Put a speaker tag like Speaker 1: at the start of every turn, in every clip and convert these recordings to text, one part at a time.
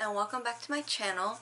Speaker 1: and welcome back to my channel.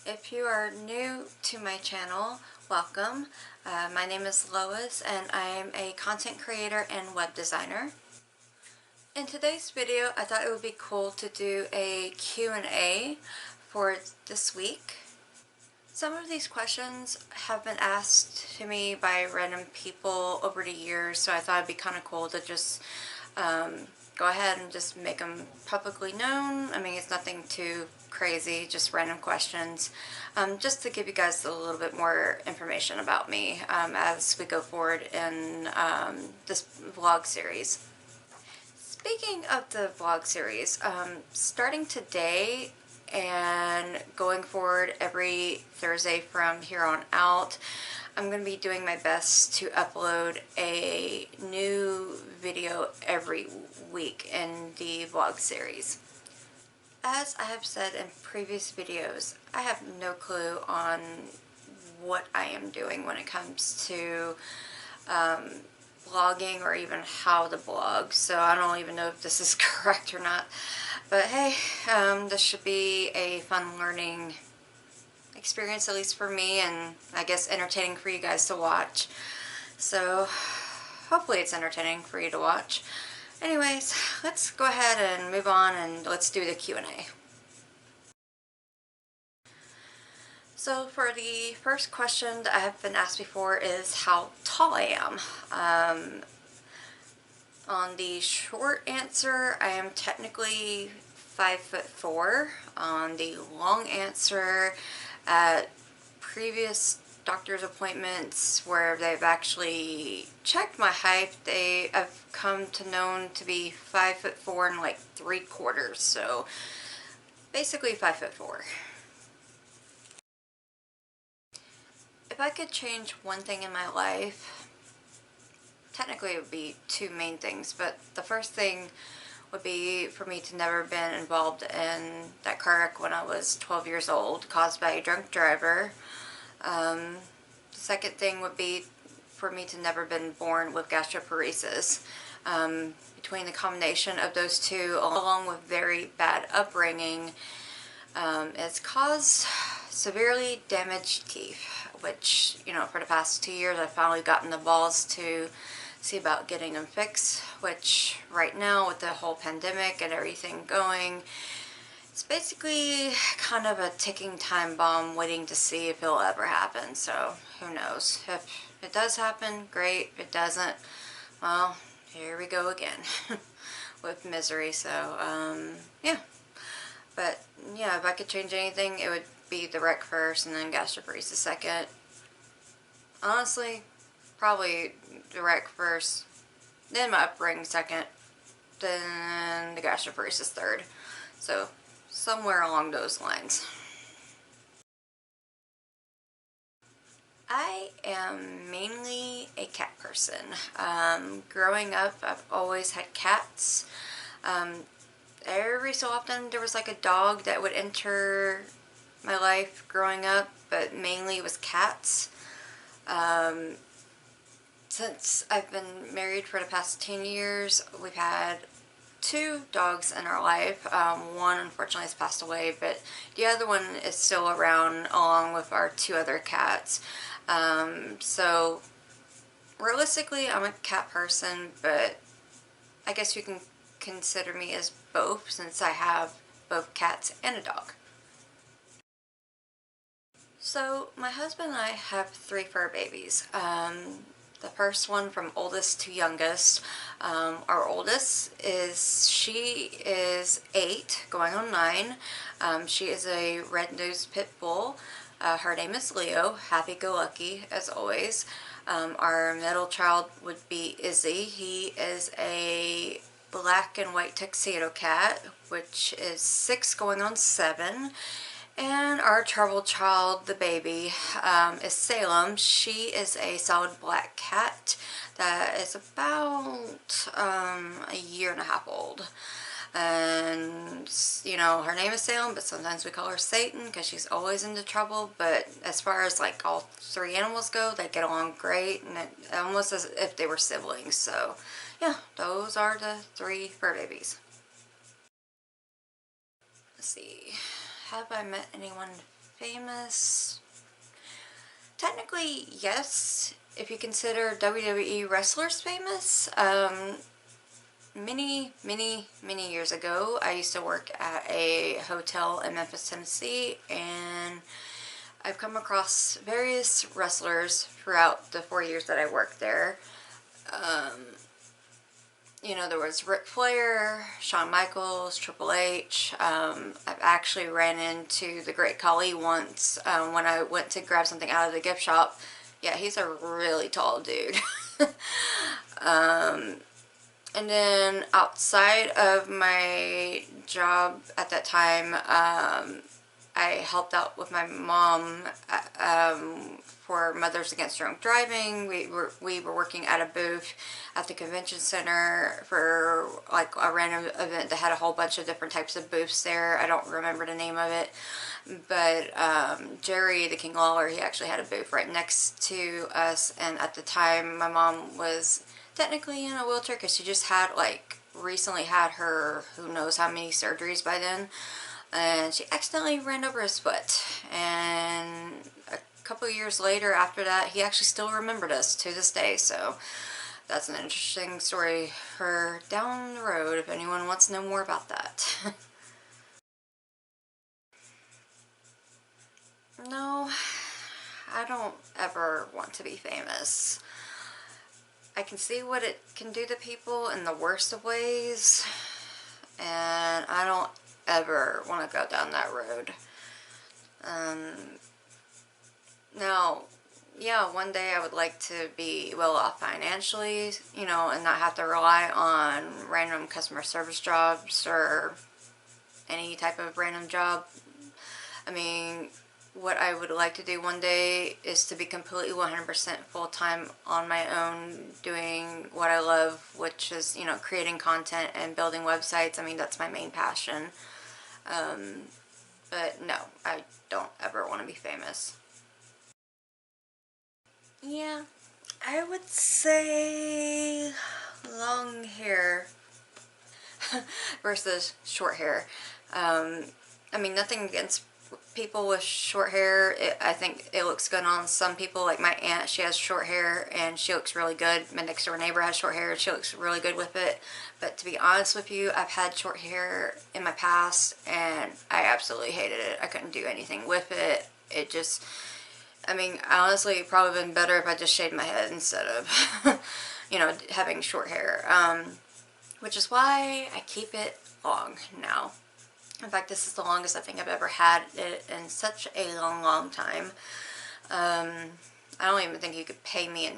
Speaker 1: If you are new to my channel, welcome. My name is Lois and I am a content creator and web designer. In today's video, I thought it would be cool to do a Q&A for this week. Some of these questions have been asked to me by random people over the years, so I thought it'd be kind of cool to just go ahead and just make them publicly known. I mean, it's nothing too crazy, just random questions, just to give you guys a little bit more information about me as we go forward in this vlog series. Speaking of the vlog series, starting today and going forward every Thursday from here on out, I'm going to be doing my best to upload a new video every week in the vlog series. As I have said in previous videos, I have no clue on what I am doing when it comes to blogging or even how to blog, so I don't even know if this is correct or not. But hey, this should be a fun learning experience, at least for me, and I guess entertaining for you guys to watch. So hopefully it's entertaining for you to watch. Anyways, let's go ahead and move on and let's do the Q&A. So for the first question that I have been asked before is how tall I am. On the short answer, I am technically 5'4". On the long answer, at previous doctor's appointments where they've actually checked my height, they have come to known to be 5'4" and like 3/4, so basically 5'4". If I could change one thing in my life, technically it would be two main things, but the first thing would be for me to never been involved in that car wreck when I was 12 years old caused by a drunk driver. The second thing would be for me to never been born with gastroparesis. Between the combination of those two, along with very bad upbringing, it's caused severely damaged teeth, which, you know, for the past 2 years I've finally gotten the balls to see about getting them fixed, which right now with the whole pandemic and everything going, it's basically kind of a ticking time bomb waiting to see if it'll ever happen. So who knows. If it does happen, great. If it doesn't, well, here we go again with misery. So yeah. But yeah, if I could change anything, it would be the wreck first and then gastroparesis second. Honestly, probably the wreck first, then my upbringing second, then the gastroparesis third. So somewhere along those lines. I am mainly a cat person. Growing up, I've always had cats. Every so often there was like a dog that would enter my life growing up, but mainly it was cats. Since I've been married for the past 10 years, we've had 2 dogs in our life. One unfortunately has passed away, but the other one is still around along with our 2 other cats. So realistically, I'm a cat person, but I guess you can consider me as both since I have both cats and a dog. So my husband and I have 3 fur babies. The first one from oldest to youngest. Our oldest she is 8, going on 9. She is a red-nosed pit bull. Her name is Leo, happy-go-lucky as always. Our middle child would be Izzy. He is a black and white tuxedo cat, which is 6 going on 7. And our troubled child, the baby, is Salem. She is a solid black cat that is about a year and a half old. And, you know, her name is Salem, but sometimes we call her Satan because she's always into trouble. But as far as like all 3 animals go, they get along great, and almost as if they were siblings. So yeah, those are the 3 fur babies. Let's see. have I met anyone famous? Technically, yes, if you consider WWE wrestlers famous. Many years ago, I used to work at a hotel in Memphis, Tennessee, and I've come across various wrestlers throughout the 4 years that I worked there. You know, there was Ric Flair, Shawn Michaels, Triple H. I've actually ran into the Great Khali once when I went to grab something out of the gift shop. Yeah, he's a really tall dude. And then outside of my job at that time, I helped out with my mom for Mothers Against Drunk Driving. We were working at a booth at the convention center for like a random event that had a whole bunch of different types of booths there. I don't remember the name of it, but Jerry the King Lawler, he actually had a booth right next to us, and at the time my mom was technically in a wheelchair because she just had like recently had her who knows how many surgeries by then, and she accidentally ran over his foot, and a couple years later after that he actually still remembered us to this day. So that's an interesting story for down the road if anyone wants to know more about that. No, I don't ever want to be famous. I can see what it can do to people in the worst of ways, and I don't ever want to go down that road. Now, yeah, one day I would like to be well off financially, you know, and not have to rely on random customer service jobs or any type of random job. I mean, what I would like to do one day is to be completely 100% full-time on my own, doing what I love, which is, you know, creating content and building websites. I mean, that's my main passion. But no, I don't ever want to be famous. Yeah, I would say long hair versus short hair. I mean, nothing against people with short hair. I think it looks good on some people. Like my aunt, she has short hair and she looks really good. My next door neighbor has short hair and she looks really good with it. But to be honest with you, I've had short hair in my past and I absolutely hated it. I couldn't do anything with it. It just, I mean, honestly, it probably been better if I just shaved my head instead of, you know, having short hair. Which is why I keep it long now. In fact, this is the longest I think I've ever had it in such a long time. I don't even think you could pay me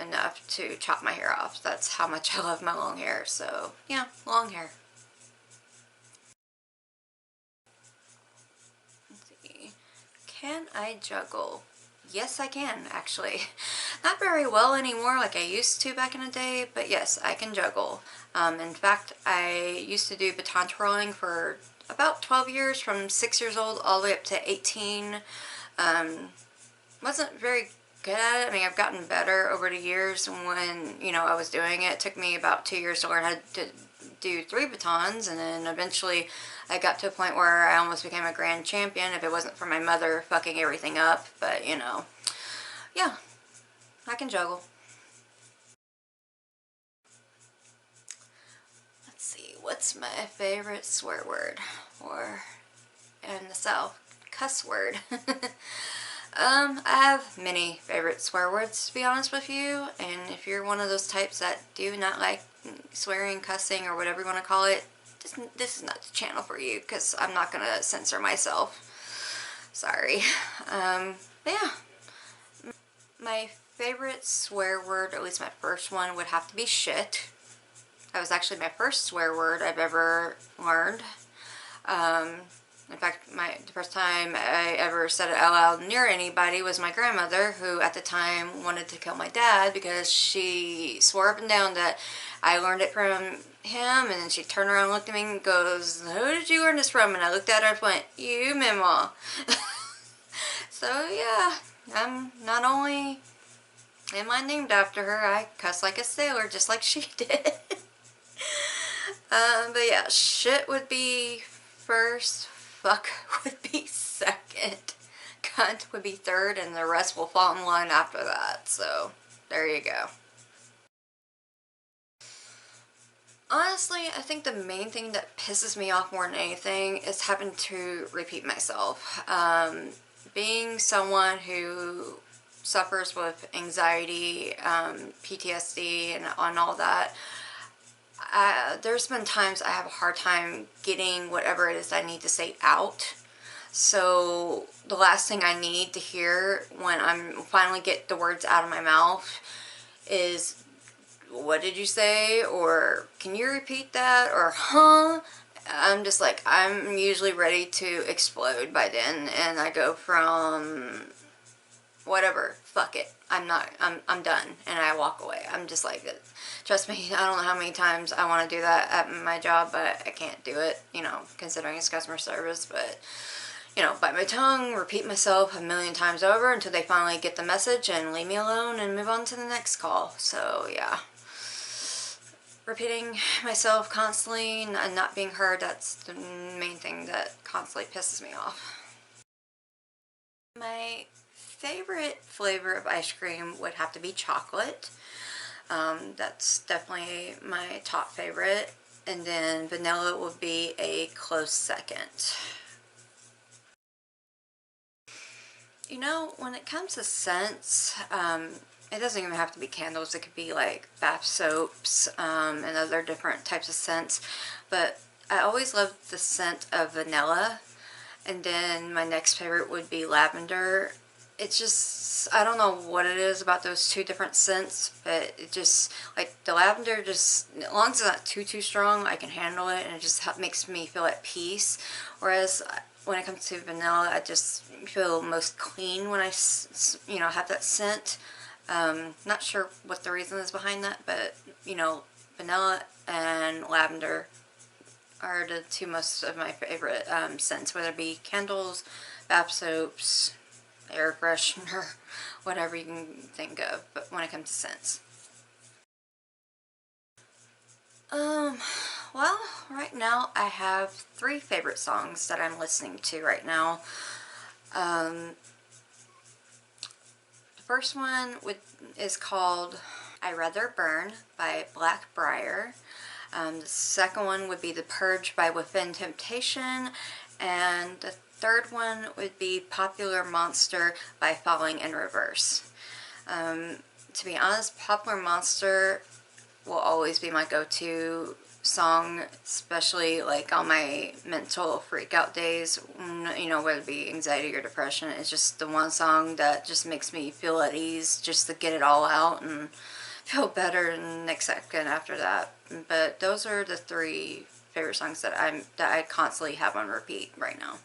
Speaker 1: enough to chop my hair off. That's how much I love my long hair. So, yeah, long hair. Let's see. Can I juggle? Yes, I can, actually. Not very well anymore like I used to back in the day, but yes, I can juggle. In fact, I used to do baton twirling for about 12 years, from 6 years old all the way up to 18. Wasn't very good at it. I mean, I've gotten better over the years. When, you know, I was doing it, it took me about 2 years to learn how to do 3 batons, and then eventually I got to a point where I almost became a grand champion if it wasn't for my mother fucking everything up. But, you know, yeah, I can juggle. Let's see, what's my favorite swear word? Or in the South, cuss word. I have many favorite swear words, to be honest with you, and if you're one of those types that do not like swearing, cussing, or whatever you want to call it, this is not the channel for you, because I'm not going to censor myself. Sorry. But yeah. My favorite swear word, or at least my first one, would have to be shit. That was actually my first swear word I've ever learned. In fact, the first time I ever said it out loud near anybody was my grandmother, who at the time wanted to kill my dad because she swore up and down that I learned it from him, and then she turned around and looked at me and goes, "Who did you learn this from?" And I looked at her and went, "You, Mama." So yeah, I'm not only am I named after her, I cuss like a sailor just like she did. But yeah, shit would be first, fuck would be second. Cunt would be third, and the rest will fall in line after that. So, there you go. Honestly, I think the main thing that pisses me off more than anything is having to repeat myself. Being someone who suffers with anxiety, PTSD, and all that, there's been times I have a hard time getting whatever it is I need to say out. So the last thing I need to hear when I'm finally get the words out of my mouth is, what did you say? Or can you repeat that? Or huh? I'm just like, I'm usually ready to explode by then, and I go from whatever, fuck it, I'm done, and I walk away. I'm just like, trust me, I don't know how many times I want to do that at my job, but I can't do it, you know, considering it's customer service. But, you know, bite my tongue, repeat myself a million times over until they finally get the message and leave me alone and move on to the next call. So, yeah. Repeating myself constantly and not being heard, that's the main thing that constantly pisses me off. My favorite flavor of ice cream would have to be chocolate. That's definitely my top favorite. And then vanilla would be a close second. You know, when it comes to scents, it doesn't even have to be candles. It could be like bath soaps and other different types of scents. But I always loved the scent of vanilla. And then my next favorite would be lavender. It's just, I don't know what it is about those two different scents, but it just, like the lavender just, as long as it's not too strong, I can handle it, and it just makes me feel at peace. Whereas when it comes to vanilla, I just feel most clean when I, you know, have that scent. Not sure what the reason is behind that, but, you know, vanilla and lavender are the two most of my favorite scents, whether it be candles, bath soaps, air freshener, whatever you can think of, but when it comes to scents. Well, right now I have 3 favorite songs that I'm listening to right now. The first one is called I'd Rather Burn by Blackbriar. The second one would be The Purge by Within Temptation, and the third one would be Popular Monster by Falling in Reverse. To be honest, Popular Monster will always be my go-to song, especially like on my mental freak out days, you know, whether it be anxiety or depression. It's just the one song that just makes me feel at ease, just to get it all out and feel better the next second after that. But those are the 3 favorite songs that I constantly have on repeat right now.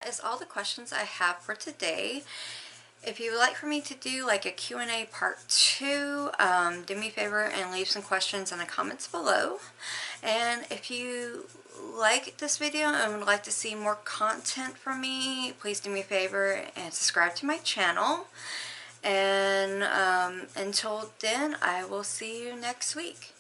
Speaker 1: That is all the questions I have for today. If you would like for me to do like a Q&A part 2, do me a favor and leave some questions in the comments below. And if you like this video and would like to see more content from me, please do me a favor and subscribe to my channel. And until then, I will see you next week.